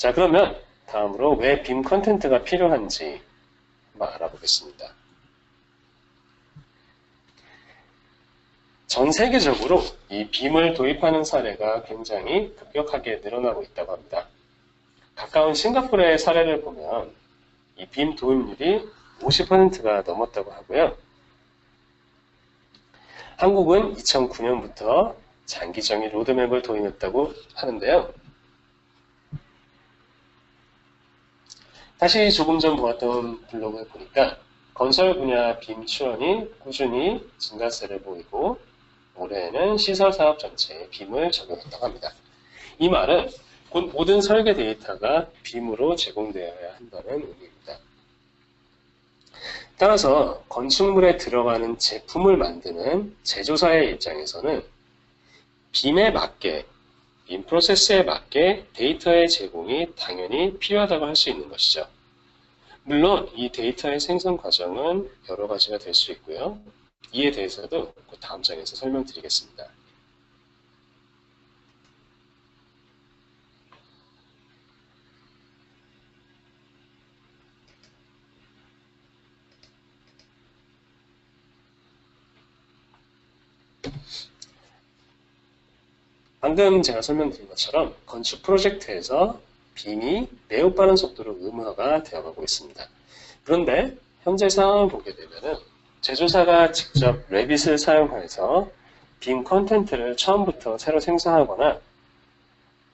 자, 그러면 다음으로 왜 빔 컨텐트가 필요한지 한번 알아보겠습니다. 전 세계적으로 이 빔을 도입하는 사례가 굉장히 급격하게 늘어나고 있다고 합니다. 가까운 싱가포르의 사례를 보면 이 빔 도입률이 50%가 넘었다고 하고요. 한국은 2009년부터 장기적인 로드맵을 도입했다고 하는데요. 다시 조금 전 보았던 블로그에 보니까 건설 분야 빔 출원이 꾸준히 증가세를 보이고 올해에는 시설 사업 전체에 빔을 적용했다고 합니다. 이 말은 곧 모든 설계 데이터가 빔으로 제공되어야 한다는 의미입니다. 따라서 건축물에 들어가는 제품을 만드는 제조사의 입장에서는 빔에 맞게, 빔 프로세스에 맞게 데이터의 제공이 당연히 필요하다고 할 수 있는 것이죠. 물론 이 데이터의 생성 과정은 여러 가지가 될 수 있고요. 이에 대해서도 다음 장에서 설명드리겠습니다. 방금 제가 설명드린 것처럼 건축 프로젝트에서 빔이 매우 빠른 속도로 의무화가 되어가고 있습니다. 그런데 현재 상황을 보게 되면은 제조사가 직접 레빗을 사용해서 빔 컨텐트를 처음부터 새로 생성하거나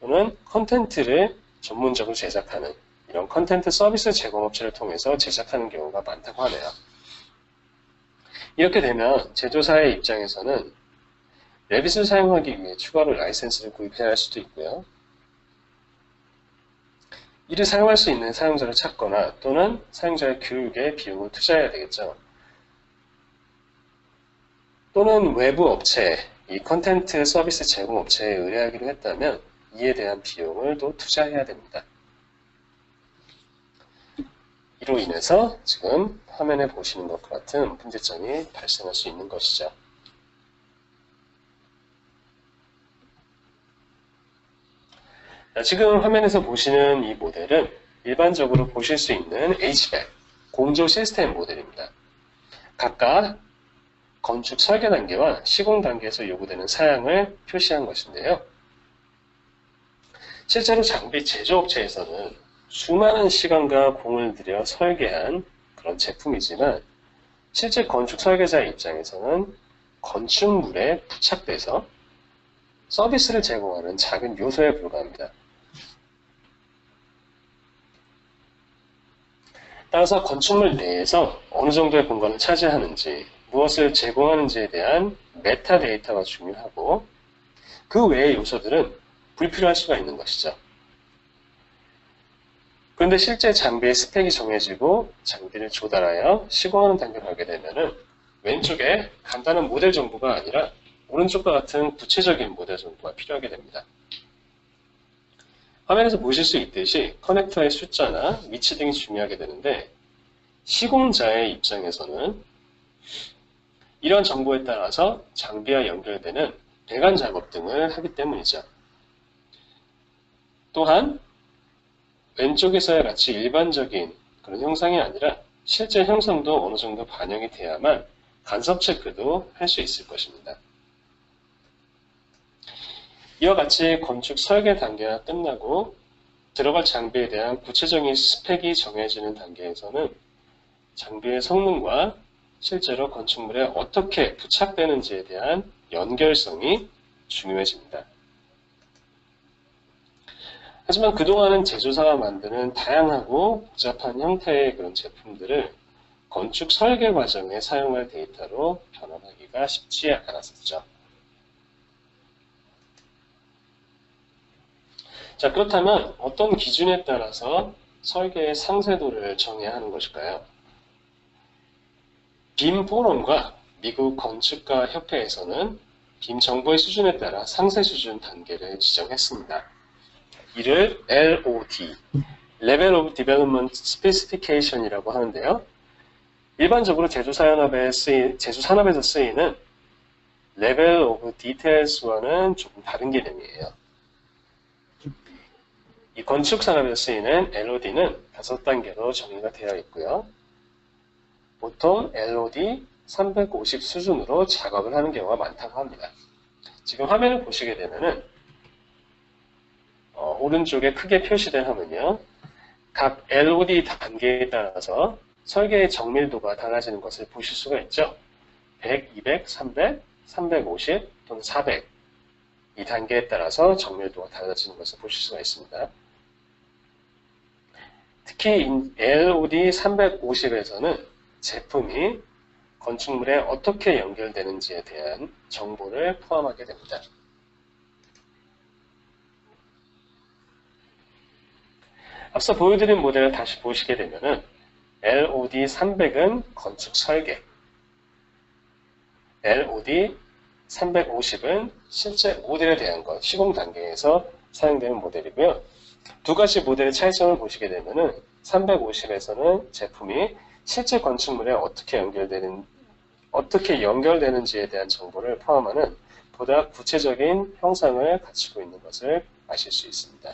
또는 컨텐트를 전문적으로 제작하는 이런 컨텐트 서비스 제공업체를 통해서 제작하는 경우가 많다고 하네요. 이렇게 되면 제조사의 입장에서는 레빗을 사용하기 위해 추가로 라이센스를 구입해야 할 수도 있고요. 이를 사용할 수 있는 사용자를 찾거나 또는 사용자의 교육에 비용을 투자해야 되겠죠. 또는 외부 업체, 이 컨텐트 서비스 제공 업체에 의뢰하기로 했다면 이에 대한 비용을 또 투자해야 됩니다. 이로 인해서 지금 화면에 보시는 것과 같은 문제점이 발생할 수 있는 것이죠. 지금 화면에서 보시는 이 모델은 일반적으로 보실 수 있는 HVAC, 공조 시스템 모델입니다. 각각 건축 설계 단계와 시공 단계에서 요구되는 사양을 표시한 것인데요. 실제로 장비 제조업체에서는 수많은 시간과 공을 들여 설계한 그런 제품이지만 실제 건축 설계자 입장에서는 건축물에 부착돼서 서비스를 제공하는 작은 요소에 불과합니다. 따라서 건축물 내에서 어느 정도의 공간을 차지하는지, 무엇을 제공하는지에 대한 메타데이터가 중요하고 그 외의 요소들은 불필요할 수가 있는 것이죠. 그런데 실제 장비의 스펙이 정해지고 장비를 조달하여 시공하는 단계로 가게 되면은 왼쪽에 간단한 모델 정보가 아니라 오른쪽과 같은 구체적인 모델 정보가 필요하게 됩니다. 화면에서 보실 수 있듯이 커넥터의 숫자나 위치 등이 중요하게 되는데 시공자의 입장에서는 이러한 정보에 따라서 장비와 연결되는 배관 작업 등을 하기 때문이죠. 또한 왼쪽에서의 같이 일반적인 그런 형상이 아니라 실제 형상도 어느 정도 반영이 돼야만 간섭 체크도 할 수 있을 것입니다. 이와 같이 건축 설계 단계가 끝나고 들어갈 장비에 대한 구체적인 스펙이 정해지는 단계에서는 장비의 성능과 실제로 건축물에 어떻게 부착되는지에 대한 연결성이 중요해집니다. 하지만 그동안은 제조사가 만드는 다양하고 복잡한 형태의 그런 제품들을 건축 설계 과정에 사용할 데이터로 변환하기가 쉽지 않았었죠. 자, 그렇다면 어떤 기준에 따라서 설계의 상세도를 정해야 하는 것일까요? 빔 포럼과 미국 건축가 협회에서는 빔 정보의 수준에 따라 상세 수준 단계를 지정했습니다. 이를 LOD, Level of Development Specification이라고 하는데요. 일반적으로 제조산업에서 쓰이는 Level of Details와는 조금 다른 개념이에요. 이 건축 산업에서 쓰이는 LOD는 5단계로 정의가 되어 있고요. 보통 LOD 350 수준으로 작업을 하는 경우가 많다고 합니다. 지금 화면을 보시게 되면은 오른쪽에 크게 표시된 화면이요. 각 LOD 단계에 따라서 설계의 정밀도가 달라지는 것을 보실 수가 있죠. 100, 200, 300, 350 또는 400 이 단계에 따라서 정밀도가 달라지는 것을 보실 수가 있습니다. 특히 LOD 350에서는 제품이 건축물에 어떻게 연결되는지에 대한 정보를 포함하게 됩니다. 앞서 보여드린 모델을 다시 보시게 되면은 LOD 300은 건축 설계, LOD 350은 실제 모델에 대한 것, 시공 단계에서 사용되는 모델이고요. 두 가지 모델의 차이점을 보시게 되면은 350에서는 제품이 실제 건축물에 어떻게 연결되는지에 대한 정보를 포함하는 보다 구체적인 형상을 갖추고 있는 것을 아실 수 있습니다.